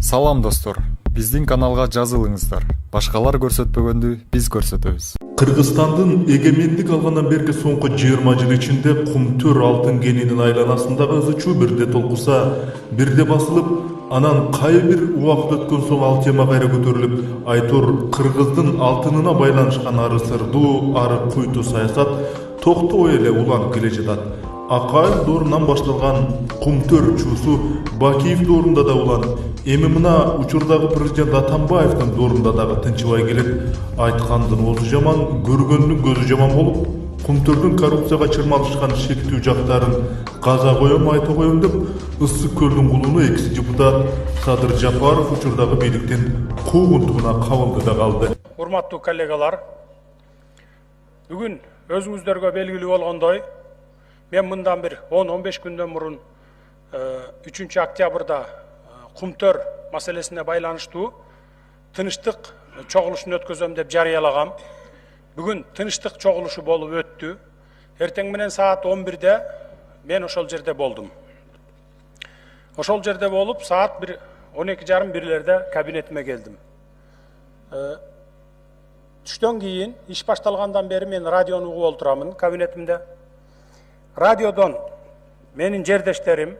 Салам достор, биздин каналга жазылыңыздар. Башкалар көрсөтпөгөндү биз көрсөтөбүз. Кыргызстандын эгемендик алгандан берки соңку 20 жыл ичинде Кумтөр алтын кенинин айланасындагы ызы чуу бирде толкуса, бирде басылып, анан кай бир убакыт өткөн соң ал тема кайра көтөрүлүп, айтор кыргыздын алтынына байланышкан ары сырдуу, ары куйту саясат токтобой эле уланып келе жатат. Акайл доорунан башталган Кумтөр чуусу Бакиев доорунда да уланып, эми мына учурдагы президент Атамбаевдин доорунда дагы тынчыбай келет. Айткандын оозу жаман, көргөндүн көзү жаман болуп, Кумтөрдүн коррупцияга чырмалышкан шектүү жактарын каза коем, айта коем деп, Ысык көлдүн кулуну экс депутат Садыр Жапаров учурдагы бийликтин куугунтугуна кабылды да калды. Урматтуу коллегалар, бүгүн өзүңүздөргө белгилүү болгондой, мен мындан бир 10-15 күндөн мурун 3 октябрда Кумтөр маселесине байланыштуу тынычтык чогулушун өткөзөм деп жарыялагам. Бүгүн тынычтык чогулушу болуп өттү. Эртең менен саат 11-де мен ошол жерде болдум. Ошол жерде болуп, саат 12:30-1-лерде кабинетиме келдим. Түштөн кийин, иш башталгандан бери мен радиону угуп олтурамын кабинетимде. Радиодон менин жердештерим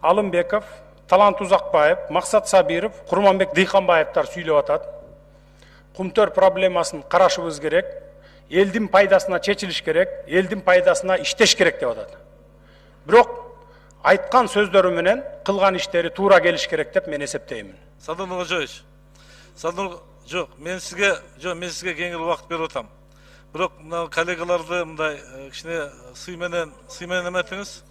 Алымбеков, Талант Узакбаев, Максат Сабиров, Курманбек Дыйканбаевтар сүйлөп атат. Кумтөр проблемасын карашыбыз керек, элдин пайдасына чечилиш керек, элдин пайдасына иштеш керек деп атат. Бирок айткан сөздөрү менен кылган иштери туура келиш керек деп мен эсептеймин. Садыр Нуржоевич, мен сизге кеңири убакыт берип атам. Бирок мына коллегаларды мындай кичине сый менен эметиңиз.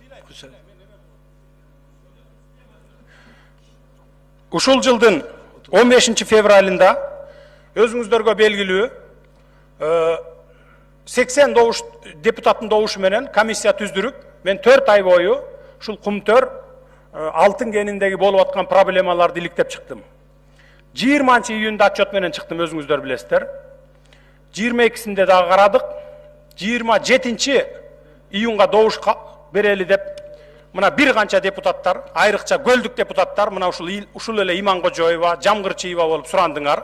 Ушул жылдын 15 февралында өзүңүздөргө белгилүү 80 депутаттын добушу менен комиссия түздүрүп, мен 4 ай бою ушул Кумтөр алтын кениндеги болуп аткан проблемаларды иликтеп чыктым. 20 июнда отчет менен чыктым, өзүңүздөр билесиздер. 22-синде дагы карадык. 27 июнга добуш берели деп мына бир канча депутаттар, айрыкча көлдүк депутаттар, мына ушул эле Иманкожоева, Жамгырчиева болуп сурандыңар.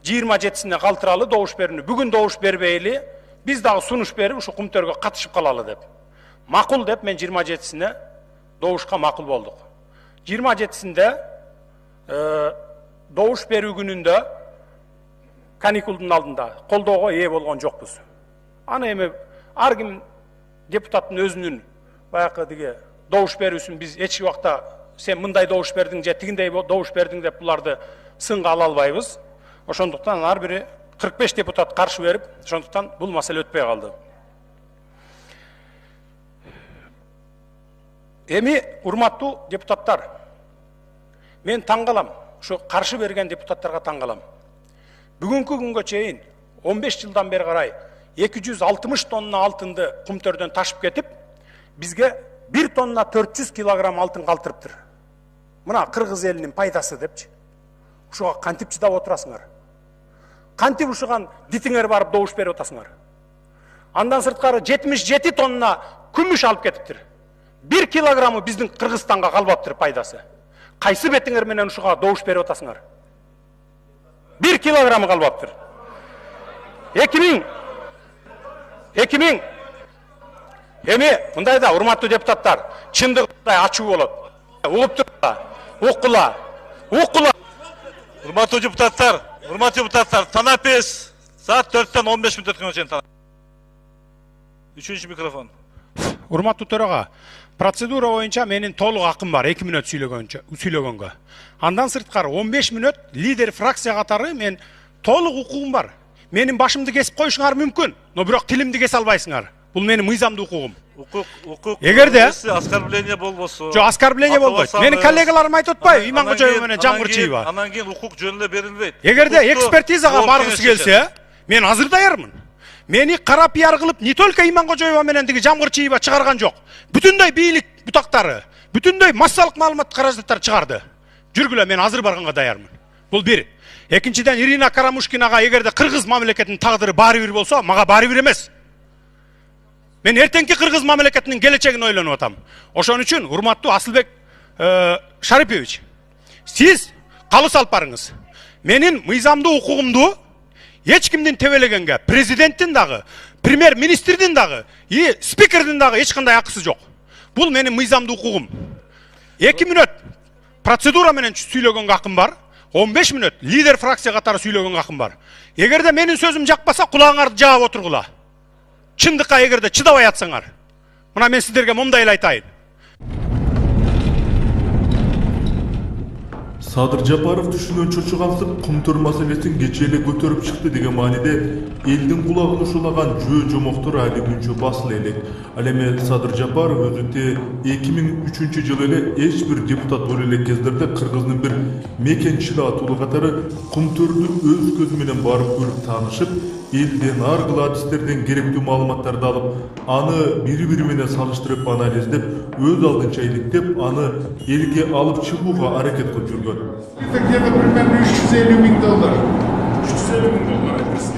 27-сине калтыралы добуш берүүнү. Бүгүн добуш бербейли, биз дагы сунуш берип ушу Кумтөргө катышып калалы деп. Макул деп мен 27-сине добушка макул болдук. 27-синде добуш берүү күнүндө каникулдун алдында колдоого ээ болгон жокпуз. Аны эми ар ким депутаттын өзүнүн баягы диге добуш берүүсүн биз эч убакта сен мындай добуш бердиң же тигиндей добуш бердиң деп буларды сынга ала албайбыз. Ошондуктан ар бири 45 депутат каршы берип, ошондуктан бул маселе өтпөй калды. Эми урматтуу депутаттар, мен таң калам, ушу каршы берген депутаттарга таң калам. Бүгүнкү күнгө чейин 15 жылдан бери карай 260 тонна алтынды Кумтөрдөн ташып кетип, бизге 1 тонна 400 килограмм алтын калтырыптыр. Мына кыргыз элинин пайдасы депчи. Ушуга кантип чыдап отурасыңар? Кантип ушуган дитиңер барып добуш берип атасыңар? Андан сырткары 77 тонна күмүш алып кетиптир. 1 килограммы биздин Кыргызстанга калбаптыр пайдасы. Кайсы бетиңер менен ушуга добуш берип атасыңар? 1 килограммы калбаптыр. 2000. Эми мындайда урматтуу депутаттар, чындыгында ачуу болот. Угуп турула, уккула. Урматтуу депутаттар, танапес саат 4-тен 15 мүнөт өткөнгө чейин танап. 3-чү микрофон. Урматтуу төрага, процедура боюнча менин толук акым бар 2 мүнөт сүйлөгөнгө. Андан сырткары 15 мүнөт лидер фракция катары мен толук укугум бар. Менин башымды кесип коюшуңар мүмкүн, но бирок тилимди кесе албайсыңар. Бул менин мыйзамдуу укугум. Укук. Эгерде оскорбление болбосо. Жок, оскорбление болбойт. Менин коллегаларым айтып атпайбы, Иманкожоева менен Жамгырчиева. Анан кийин укук жөнүндө берилбейт. Эгерде экспертизага баргысы келсе, мен азыр даярмын. Мени кара пиар кылып, не только Иманкожоева менен диги Жамгырчиева чыгарган жок. Бүтүндөй бийлик бутактары, бүтүндөй массалык маалымат каражаттар чыгарды. Жүргүлө, мен азыр барганга даярмын. Бул бир. Экинчиден, Ирина Карамушкинага эгерде кыргыз мамлекетинин тагдыры баары бир болсо, мага баары бир эмес. Мен эртеңки кыргыз мамлекетинин келечегин ойлонуп атам. Ошон үчүн урматтуу Асылбек Шарипович, Сиз калыс алып барыңыз. Менин мыйзамдуу укугумду эч кимдин тебелегенге, президенттин дагы, премьер-министрдин дагы, спикердин дагы эч кандай акысы жок. Бул менин мыйзамдуу укугум. 2 мүнөт процедура менен сүйлөгөнгө акым бар. 15 мүнөт лидер фракция катары сүйлөгөнгө акым бар. Эгерде менин сөзүм жакпаса, кулаңарды жаап отургула. Чындыкка эгерде чыдабай атсаңар. Мына мен сиздерге момундай эле айтайын. Садыр Жапаров түшүнөн чочугансып, кумтөр маселесин кечээ эле көтөрүп чыкты деген мааниде элдин кулагын ушулаган жөө жомоктор али күнчө басыла элек. Ал эми Садыр Жапаров өзү 2003 жылы эле эч бир депутат боло элек кездерде кыргыздын бир мекенчил атуулу катары кумтөрдү өз көзү менен барып көрүп таанышып, элден ар кыл адистерден керектүү маалыматтарды алып, аны бири-бири менен салыштырып анализдеп, өз алдынча иликтеп, аны элге алып чыгууга аракет кылып жүргөн. Это где-то примерно $350 000. $350 000 айтырсыз.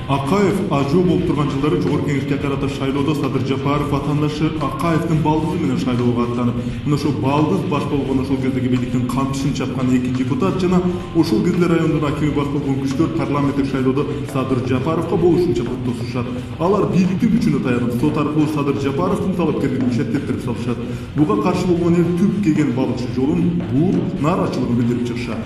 Акаев ажоо болуп турган жылдары Жогорку Кеңешке карата шайлоодо Садыр Жапаров атаандашы Акаевдин балдызы менен шайлоого аттанып, мына ошол балдыз баш болгон ошол кездеги бийликтин камчысын чапкан 2 депутат жана ошол кезде райондун акими баш болгон күчтөр парламенттик шайлоодо Садыр Жапаровго болушунча токтосушат. Алар бийликтин күчүнө таянып, сот аркылуу Садыр Жапаровдун талапкерлигин шеттетип салышат. Буга каршы болгон эл түп кеген балыкчы жолун бууп, нааразычылыгын билдирип чыгышат.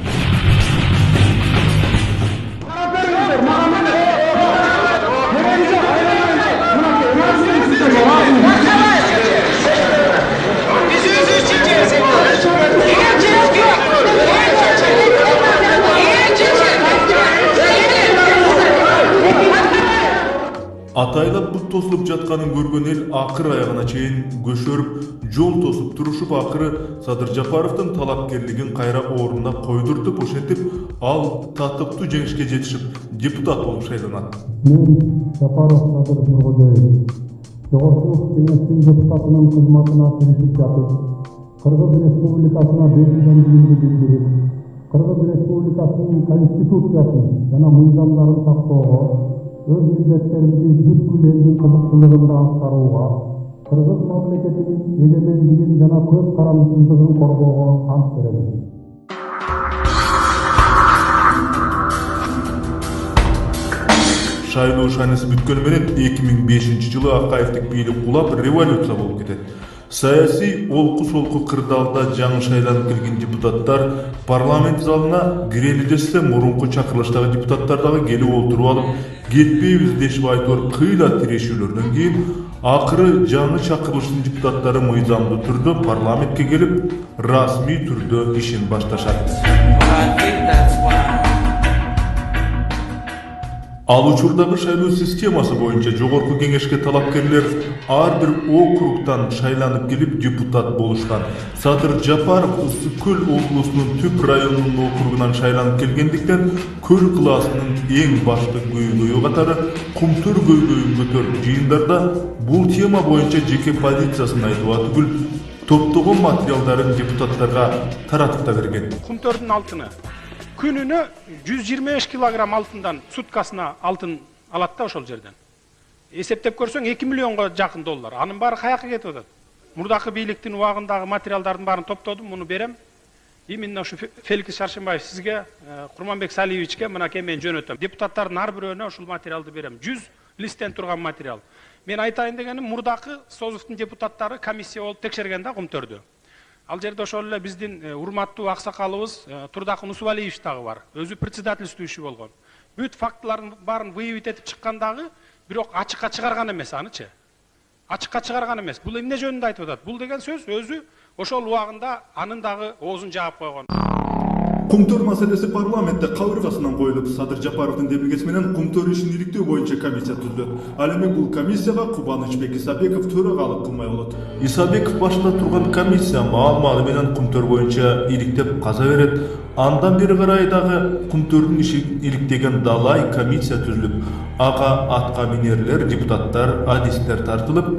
Атайлап бут тосулуп жатканын көргөн эл акыр аягына чейин көшөрүп, жол тосуп турушуп, акыры Садыр Жапаровдун талапкерлигин кайра ордуна койдуртуп, ошентип ал татыктуу жеңишке жетишип, депутат болуп шайланат. Мен Жапаров Садыр Нургожоевич, Жогорку Кеңештин депутатынын кызматына киришип жатып, Кыргыз Республикасына берилгендигимди билдирип, Кыргыз Республикасынын конституциясын жана мыйзамдарын сактоого, өз милдеттеримди бүткүл элдин кызыкчылыгында аткарууга, Кыргыз мамлекетинин эгемендигин жана көз карандысыздыгын коргоого ант беребиз. Шайлоо шанысы бүткөнү менен 2005 жылы Акаевдик бийлик кулап революция болуп кетет. Саясий олку-солку кырдаалда жаңы шайланып келген депутаттар парламент залына кире эле мурунку чакырылыштагы депутаттар дагы келип отуруп алып, кетпейбиз дешип айтор кыйла тирешүүлөрдөн кийин акыры жаңы чакырылыштын депутаттары мыйзамдуу түрдө парламентке келип, расмий түрдө ишин башташат. Ал учурдагы шайлоо системасы боюнча Жогорку Кеңешке талапкерлер ар бир округтан шайланып келип депутат болушкан. Садыр Жапаров Ысык Көл облусунун Түп районунун округунан шайланып келгендиктен Көл классынын эң башкы көйгөйү катары Кумтөр көйгөйүн көтөрүп жыйындарда бул тема боюнча жеке позициясын айтууга түгүл, топтогон материалдарын депутаттарга таратып да берген. Кумтөрдүн алтыны күнүнө 125 килограмм алтындан суткасына алтын алат да ошол жерден. Эсептеп көрсөң 2 миллионго жакын доллар. Анын баары каяка кетип атат? Мурдакы бийликтин убагындагы материалдардын баарын топтодум, муну берем. Именно ушу Феликс Шаршембаев сизге, Курманбек Салиевичке мынакей мен жөнөтөм. Депутаттардын ар бирөөнө ушул материалды берем. 100 листтен турган материал. Мен айтайын дегеним, мурдакы Созовдун депутаттары комиссия болуп текшерген да Кумтөрдү. Ал жерде ошол эле биздин урматтуу аксакалыбыз Турдакын Усубалиев дагы бар. Өзү председательствующий болгон. Бүт фактылардын баарын выявить этип чыккандагы, бирок ачыкка чыгарган эмес анычы. Ачыкка чыгарган эмес. Бул эмне жөнүндө айтып атат? Бул деген сөз өзү ошол убагында анын дагы оозун жаап койгон. Кумтөр маселеси парламентте кабыргасынан коюлуп, Садыр Жапаровдун демилгеси менен Кумтөр ишин иликтөө боюнча комиссия түзүлөт. Ал эми бул комиссияга Кубанычбек Исабеков төрагалык кылмай болот. Исабеков башында турган комиссия маал-маалы менен Кумтөр боюнча иликтеп каза берет. Андан бери карай дагы Кумтөрдүн ишин иликтеген далай комиссия түзүлүп, ага атка минерлер, депутаттар, адистер тартылып,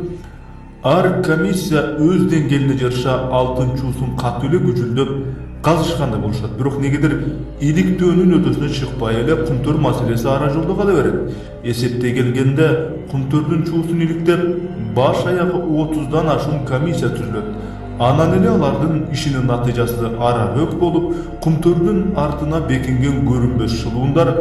ар комиссия өз деңгээлине жараша алтын чуусун катуу эле күчүлдөп, казышкандай болушат. Бирок негедир иликтөөнүн өтөсүнө чыкпай эле кумтөр маселеси ара жолдо кала берет. Эсептей келгенде кумтөрдүн чуусун иликтеп баш аягы 30дан ашуун комиссия түзүлөт. Анан эле алардын ишинин натыйжасы ара өк болуп, кумтөрдүн артына бекинген көрүнбөс шылуундар